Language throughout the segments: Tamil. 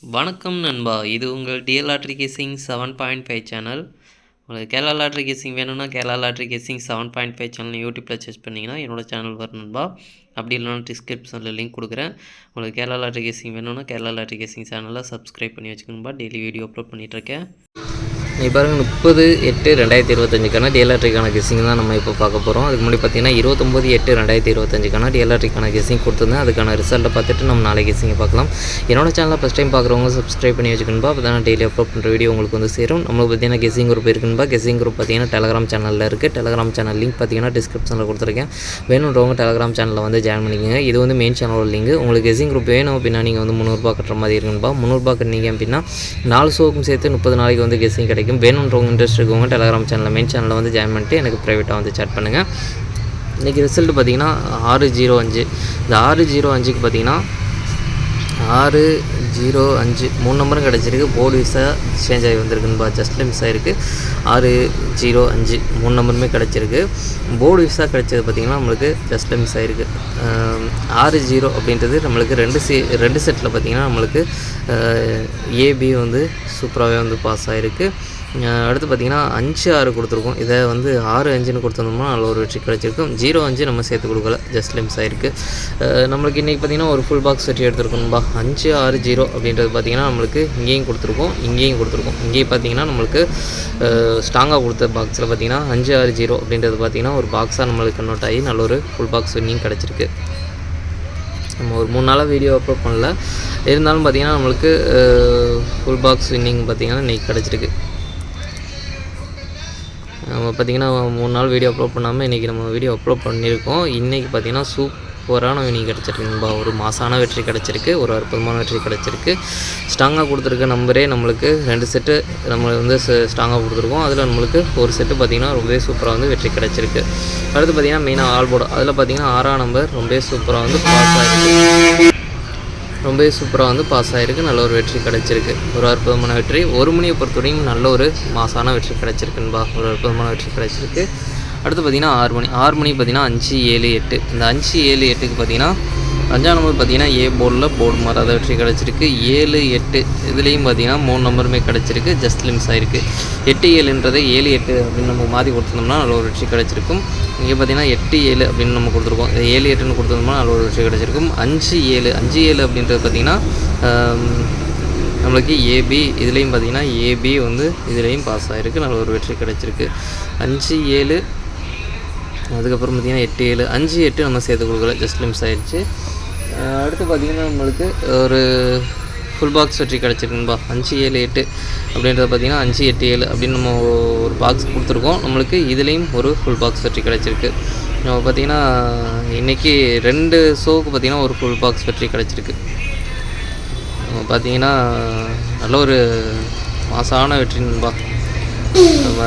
வணக்கம் நண்பா, இது உங்கள் டிஎல் லாட்ரி கேசிங் 7.5 சேனல். உங்களுக்கு கேரளா லாட்ரி கேசிங் வேணும்னா கேரளா லாட்ரி கேசிங் 7.5 சேனல் யூடியூப்பில் சர்ச் பண்ணிங்கன்னா என்னோட சேனல் வரும் நண்பா. அப்படி இல்லைனா டிஸ்கிரிப்ஷனில் லிங்க் கொடுக்குறேன். உங்களுக்கு கேரளா லாட்ரி கேசிங் வேணும்னா கேரளா லாட்ரி கேசிங் சேனலை சப்ஸ்கிரைப் பண்ணி வச்சுக்கணும்பா. டெய்லி வீடியோ அப்லோட் பண்ணிகிட்ருக்கேன். இப்போ பாருங்கள் 30/8/2025க்கான டிஎல்ஆர்டிக்கான கெஸ்ஸிங் தான் நம்ம இப்போ பார்க்க போகிறோம். அதுக்கு முன்னாடி பார்த்தீங்கன்னா 29/8/2025க்கான டிஎல்ஆர்டிக்கான கெஸ்ஸிங் கொடுத்துருந்தேன். அதுக்கான ரிசல்ட்டை பார்த்துட்டு நம்ம நாளைக்கு கெஸ்ஸிங்கை பார்க்கலாம். என்னோட சேனலில் ஃபஸ்ட் டைம் பார்க்குறவங்க சப்ஸ்கிரைப் பண்ணி வச்சுக்கணும்பா. அப்போ தான் டெய்லி அப்லோட் பண்ணுற வீடியோ உங்களுக்கு வந்து சேரும். நம்மளுக்கு பார்த்தீங்கன்னா கெஸ்ஸிங் குரூப் இருக்குன்பா. கெஸ்ஸிங் குரூப் பார்த்தீங்கன்னா டெலகிராம் சேனலில் இருக்குது. டெலகிராம் சேனல் லிங்க் பார்த்தீங்கன்னா டிஸ்கிரிப்ஷனில் கொடுத்துருக்கேன். வேணுன்றவங்க டெலகிராம் சேனலில் வந்து ஜாயின் பண்ணிக்கோங்க. இது வந்து மெயின் சேனலோட லிங்க். உங்களுக்கு கெஸ்ஸிங் குரூப் வேணும் அப்படின்னா நீங்கள் வந்து 300 கட்டுற மாதிரி இருக்குன்பா. 300 கட்டினீங்க அப்படின்னா 4 ஷோக்கும் சேர்த்து 30 நாளைக்கு வந்து கெஸ்ஸிங் கிடைக்கும். வேணுன்றவங்க இன்ட்ரெஸ்ட் இருக்கவங்க டெலகிராம் சேனலில் மெயின் சேனலில் வந்து ஜாயின் பண்ணிட்டு எனக்கு ப்ரைவேட்டாக வந்து சேட் பண்ணுங்கள். இன்றைக்கி ரிசல்ட் பார்த்திங்கன்னா 605. இந்த 605க்கு பார்த்திங்கன்னா 605 3 நம்பரும் கிடச்சிருக்கு. போர்டு விசா சேஞ்ச் ஆகி வந்திருக்குன்பா. ஜஸ்ட்டில் மிஸ் ஆகிருக்கு. 605 3 நம்பருமே கிடச்சிருக்கு. போர்டு விசா கிடச்சது பார்த்திங்கன்னா நம்மளுக்கு ஜஸ்ட்டில் மிஸ் ஆகிருக்கு. 60 அப்படின்றது நம்மளுக்கு ரெண்டு செட்டில் பார்த்திங்கன்னா நம்மளுக்கு ஏபி வந்து சூப்பராகவே வந்து பாஸ் ஆகிருக்கு. அடுத்து பார்த்திங்கன்னா 5-6 கொடுத்துருக்கோம். இதை வந்து 6-5ன்னு கொடுத்துருந்தோம்னா நல்ல ஒரு வெற்றி கிடச்சிருக்கும். 0-5 நம்ம சேர்த்து கொடுக்கல, ஜஸ்ட்டில் மிஸ் ஆகிருக்கு. நம்மளுக்கு இன்றைக்கி பார்த்திங்கன்னா ஒரு ஃபுல் பாக்ஸ் வெற்றி எடுத்துருக்கோம்பா. 5-6-0 அப்படின்றது பார்த்திங்கன்னா நம்மளுக்கு இங்கேயும் கொடுத்துருக்கோம், இங்கேயும் கொடுத்துருக்கோம். இங்கேயும் பார்த்திங்கன்னா நம்மளுக்கு ஸ்ட்ராங்காக கொடுத்த பாக்ஸில் பார்த்திங்கன்னா 5-6-0 அப்படின்றது பார்த்திங்கன்னா ஒரு பாக்ஸாக நம்மளுக்கு கன்வெர்ட் ஆகி நல்ல ஒரு ஃபுல் பாக்ஸ் வின்னிங் கிடச்சிருக்கு. நம்ம ஒரு 3 நாளாக வீடியோ அப்லோட் பண்ணல, இருந்தாலும் பார்த்திங்கன்னா நம்மளுக்கு ஃபுல் பாக்ஸ் வின்னிங் பார்த்திங்கன்னா இன்றைக்கி கிடச்சிருக்கு. நம்ம பார்த்திங்கன்னா 3 நாள் வீடியோ அப்லோட் பண்ணாமல் இன்றைக்கி நம்ம வீடியோ அப்லோட் பண்ணியிருக்கோம். இன்றைக்கி பார்த்திங்கன்னா சூப்பரான வினிங் கிடச்சிருக்குன்பா. ஒரு மாசான வெற்றி கிடச்சிருக்கு, ஒரு அற்புதமான வெற்றி கிடச்சிருக்கு. ஸ்ட்ராங்காக கொடுத்துருக்க நம்பரே நம்மளுக்கு 2 செட்டு நம்ம வந்து ஸ்ட்ராங்காக கொடுத்துருக்கோம். அதில் நம்மளுக்கு ஒரு செட்டு பார்த்திங்கன்னா ரொம்பவே சூப்பராக வந்து வெற்றி கிடச்சிருக்கு. அடுத்து பார்த்திங்கன்னா மெயினாக ஆல்போர்டு, அதில் பார்த்திங்கன்னா 6ஆம் நம்பர் ரொம்பவே சூப்பராக வந்து பாஸ் ஆகிருக்கு. ரொம்பவே சூப்பராக வந்து பாஸ் ஆகிருக்கு. நல்ல ஒரு வெற்றி கிடச்சிருக்கு. ஒரு அற்புதமான வெற்றி. 1 மணியை பொறுத்தவரைக்கும் நல்ல ஒரு மாசான வெற்றி கிடச்சிருக்குன்பா. ஒரு அற்புதமான வெற்றி கிடச்சிருக்கு. அடுத்து பார்த்திங்கன்னா 6 மணி பார்த்திங்கன்னா 5-7-8. இந்த 5-7-8க்கு பார்த்திங்கன்னா 5ஆம் நம்பர் பார்த்திங்கன்னா ஏ போர்டு மாறாத வெற்றி கிடச்சிருக்கு. 7-8 இதுலேயும் பார்த்திங்கன்னா 3 நம்பருமே கிடச்சிருக்கு. ஜஸ்ட்டில் மிஸ் ஆகிருக்கு. 8-7ன்றது 7-8 அப்படின்னு நம்ம மாற்றி கொடுத்துருந்தோம்னா நல்ல ஒரு வெற்றி கிடச்சிருக்கும். இங்கே பார்த்திங்கன்னா 8-7 அப்படின்னு நம்ம கொடுத்துருக்கோம். 7-8ன்னு கொடுத்துருந்தோம்னா நல்ல ஒரு வெற்றி கிடச்சிருக்கும். 5-7 அப்படின்றது பார்த்திங்கன்னா நம்மளுக்கு ஏபி, இதுலேயும் பார்த்திங்கன்னா ஏபி வந்து இதுலேயும் பாஸ் ஆகிருக்கு. நல்ல ஒரு வெற்றி கிடச்சிருக்கு. 5-7 அதுக்கப்புறம் பார்த்திங்கன்னா 8-7 5-8 நம்ம சேர்த்து கொடுக்கல, ஜஸ்ட்டில் மிஸ் ஆகிடுச்சு. அடுத்து பார்த்திங்கன்னா நம்மளுக்கு ஒரு ஃபுல் பாக்ஸ் வெற்றி கிடச்சிருக்குன்பா. 5-7-8 அப்படின்றத பார்த்திங்கன்னா 5-8-7 அப்படின்னு நம்ம ஒரு பாக்ஸ் கொடுத்துருக்கோம். நம்மளுக்கு இதுலேயும் ஒரு ஃபுல் பாக்ஸ் வெற்றி கிடச்சிருக்கு. நம்ம பார்த்திங்கன்னா இன்றைக்கி 2 ஷோவுக்கு பார்த்திங்கன்னா ஒரு ஃபுல் பாக்ஸ் வெற்றி கிடச்சிருக்கு. நம்ம பார்த்திங்கன்னா நல்ல ஒரு மாசான வெற்றின்பா. நம்ம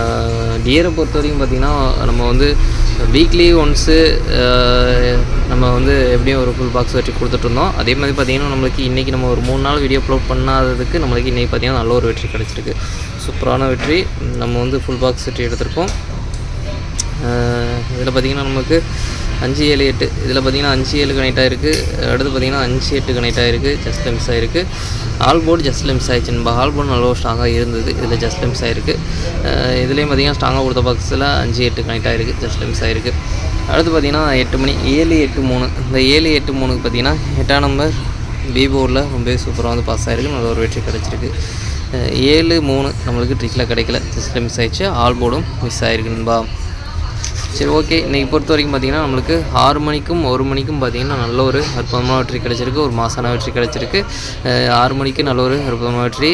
டியரை பொறுத்த வரைக்கும் பார்த்திங்கன்னா நம்ம வந்து வீக்லி ஒன்ஸு நம்ம வந்து எப்படியும் ஒரு ஃபுல் பாக்ஸ் வெற்றி கொடுத்துட்ருந்தோம். அதே மாதிரி பார்த்திங்கன்னா நம்மளுக்கு இன்றைக்கி நம்ம ஒரு 3 நாள் வீடியோ அப்லோட் பண்ணாததுக்கு நம்மளுக்கு இன்றைக்கி பார்த்திங்கன்னா நல்ல ஒரு வெற்றி கிடச்சிருக்கு. சூப்பரான வெற்றி. நம்ம வந்து ஃபுல் பாக்ஸ் வெற்றி எடுத்திருக்கோம். இதில் பார்த்திங்கன்னா நமக்கு 5-7-8 இதில் பார்த்திங்கன்னா 5-7 கனெக்ட் ஆகிருக்கு. அடுத்து பார்த்திங்கன்னா 5-8 கனெக்ட் ஆகிருக்கு. ஜஸ்ட்டில் மிஸ் ஆகிருக்கு. ஆல்போர்டு ஜஸ்ட்டில் மிஸ் ஆகிடுச்சுன்பா. ஆல்போர்டு நல்ல ஸ்ட்ராங்காக இருந்தது, இதில் ஜஸ்ட்டில் மிஸ் ஆகிருக்கு. இதுலேயும் பார்த்திங்கன்னா ஸ்ட்ராங்காக கொடுத்த பாக்ஸில் 5-8 கனெக்ட் ஆகிருக்கு. ஜஸ்ட்டில் மிஸ் ஆகிருக்கு. அடுத்து பார்த்திங்கன்னா 8 மணி 7-8-3. இந்த 7-8-3க்கு பார்த்திங்கன்னா 8ஆம் நம்பர் பி போர்டில் ரொம்பவே சூப்பராக வந்து பாஸ் ஆகிருக்கு. நல்ல ஒரு வெற்றி கிடச்சிருக்கு. 7-3 நம்மளுக்கு ட்ரிக்கில் கிடைக்கல, ஜஸ்ட்டில் மிஸ் ஆகிடுச்சு. ஆல்போர்டும் மிஸ் ஆகிருக்குன்பா. சரி, ஓகே. இன்றைக்கி பொறுத்த வரைக்கும் பார்த்திங்கன்னா நம்மளுக்கு 6 மணிக்கும் 1 மணிக்கும் பார்த்திங்கன்னா நல்ல ஒரு அற்புதமான வெற்றி கிடச்சிருக்கு. ஒரு மாசான வெற்றி கிடச்சிருக்கு. 6 மணிக்கு நல்ல ஒரு அற்புதமான வெற்றி,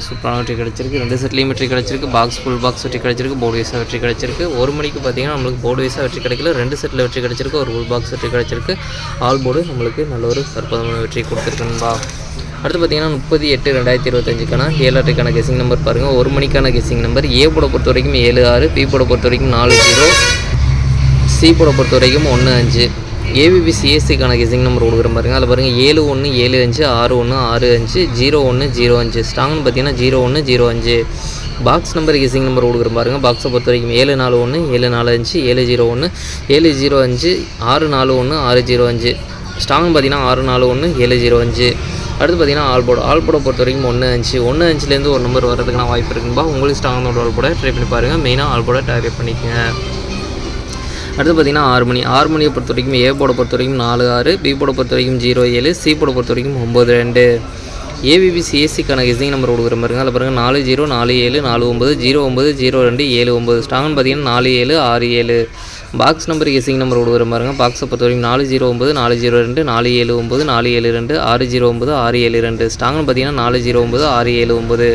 சூப்பரான வெற்றி கிடச்சிருக்கு. 2 செட்லேயும் வெற்றி கிடச்சிருக்கு. ஃபுல் பாக்ஸ் வெற்றி கிடச்சிருக்கு. போர்டு வைஸாக வெற்றி கிடச்சிருக்கு. 1 மணிக்கு பார்த்திங்கன்னா நம்மளுக்கு போர்டு வைஸாக வெற்றி கிடைக்கல, 2 செட்டில் வெற்றி கிடச்சிருக்கு. ஒரு ஃபுல் பாக்ஸ் வெற்றி கிடச்சிருக்கு. ஆல் போர்டு நம்மளுக்கு நல்ல ஒரு அற்புதமான வெற்றி கொடுத்துருக்குன்பா. அடுத்து பார்த்திங்கன்னா 30/8/2025க்கான டிஎல்ஆர்டிக்கான கெஸ்ஸிங் நம்பர் பாருங்கள். 1 மணிக்கான கெஸ்ஸிங் நம்பர் ஏ போட பொறுத்த வரைக்கும் 7-6, பி போட பொறுத்த வரைக்கும் 4-0, சி போட பொறுத்த வரைக்கும் 1-5. ஏபிபி சிஎஸ்சிக்கான கெஸ்ஸிங் நம்பர் கொடுக்குற பாருங்க. அதில் பாருங்கள் 7-1-7-5, 6-1-6-5, 0-1-0-5. ஸ்ட்ராங்னு பார்த்தீங்கன்னா 0-1-0-5. பாக்ஸ் நம்பர் கெஸ்ஸிங் நம்பர் கொடுக்குற பாருங்கள். பாக்ஸை பொறுத்த வரைக்கும் 7-4-1, 7-4-5, 7-0-1, 7-0-5, 6-4-1, 6-0-5. ஸ்ட்ராங்னு பார்த்தீங்கன்னா 6-4-1, 7-0-5. அடுத்து பார்த்தீங்கன்னா ஆல் போர்டை பொறுத்த வரைக்கும் 1-5 ஒரு நம்பர் வரதுக்கான வாய்ப்பு இருக்குன்பா. உங்களுக்கு ஸ்ட்ராங்கான ஆல் போர்டை ட்ரை பண்ணி பாருங்கள். மெயினாக ஆல் போர்டை டார்கெட் பண்ணிக்கோங்க. அடுத்து பார்த்தீங்கன்னா 6 மணியை பொறுத்த வரைக்கும் ஏ போர்டை பொறுத்த வரைக்கும் 4-6, பி போர்டை பொறுத்த வரைக்கும் 0-7, சி போர்டை பொறுத்த வரைக்கும் 9-2. ஏபிபி சிஎஸ்சிக்கான கெஸிங் நம்பர் கொடுக்குற பாருங்க. அதில் பாருங்கள் 40, 47, 49, 09, 02, 79. ஸ்ட்ராங்னு பார்த்தீங்கன்னா 47, 67. பாக்ஸ் நம்பர் கெஸிங் நம்பர் கொடுக்குற பாருங்க. பாக்ஸை பொறுத்த வரைக்கும் 409, 402, 479, 472, 609, 672. ஸ்ட்ராங்னு பார்த்தீங்கன்னா 409, 679.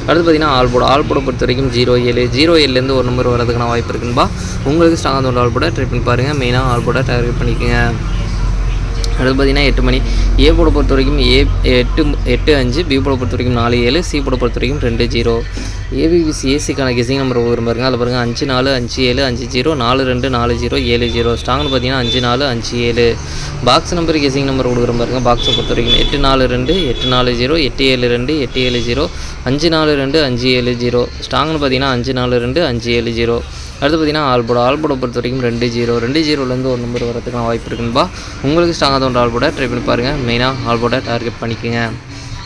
அடுத்து பார்த்தீங்கன்னா ஆல் போர்டை பொறுத்த வரைக்கும் 07 ஒரு நம்பர் வரதுக்கான வாய்ப்பு இருக்குன்பா. உங்களுக்கு ஸ்ட்ராங்காக ஆல் போர்டை ட்ரை பண்ணி பாருங்கள். மெயினாக ஆல் போர்டை டார்கெட் பண்ணிக்கோங்க. அடுத்து பார்த்தீங்கன்னா 8 மணி ஏ போர்டை பொறுத்த வரைக்கும் 8-5, பி போர்டை பொறுத்த வரைக்கும் 4-7, சி போர்டை பொறுத்த வரைக்கும் 2-0. ஏபிபி சிஎஸ்சிக்கான கெஸிங் நம்பர் கொடுக்குற பாருங்க. அதில் பாருங்கள் 5-4, 5-7, 5-0, 4-2, 4-0, 7-0. ஸ்ட்ராங்னு பார்த்தீங்கன்னா 5-4, 5-7. பாக்ஸ் நம்பர் கெஸிங் நம்பர் கொடுக்குற பாருங்க. பாக்ஸை பொறுத்த வரைக்கும் 8-4-2, 8-4-0, 8-7-2, 8-7-0, 5-4-2, 5-7-0. ஸ்ட்ராங்னு பார்த்தீங்கன்னா 5-4-2, 5-7-0. அடுத்து பார்த்தீங்கன்னா ஆல் போர்டை பொறுத்த வரைக்கும் 2-0 ஒரு நம்பர் வரதுக்கான வாய்ப்பு இருக்குன்பா. உங்களுக்கு ஸ்ட்ராங்காக ஆல் போர்டை ட்ரை பண்ணி பாருங்கள். மெயினாக ஆல் போர்டை டார்கெட் பண்ணிக்கோங்க.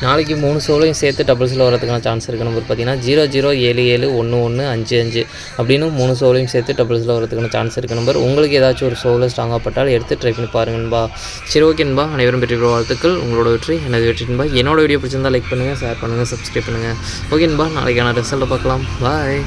நாளைக்கு 3 சோலையும் சேர்த்து டபுள்ஸில் வரதுக்கான சான்ஸ் இருக்க நம்பர் பார்த்தீங்கன்னா 00771155 அப்படின்னு 3 சோலையும் சேர்த்து டபுள்ஸில் வரதுக்கான சான்ஸ் இருக்க நம்பர். உங்களுக்கு ஏதாச்சும் ஒரு சோலை ஸ்ட்ராங்காக பட்டால் எடுத்து ட்ரை பண்ணி பாருங்கன்பா. சரி, ஓகேன்பா. அனைவரும் வெற்றி பெற வாழ்த்துக்கள். உங்களோட வெற்றி எனது வெற்றின்பா. என்னோட வீடியோ பிடிச்சிருந்தால் லைக் பண்ணுங்கள், ஷேர் பண்ணுங்கள், சப்ஸ்கிரைப் பண்ணுங்கள். ஓகேன்பா. நாளைக்கான ரிசல்ட்டை பார்க்கலாம். பாய்.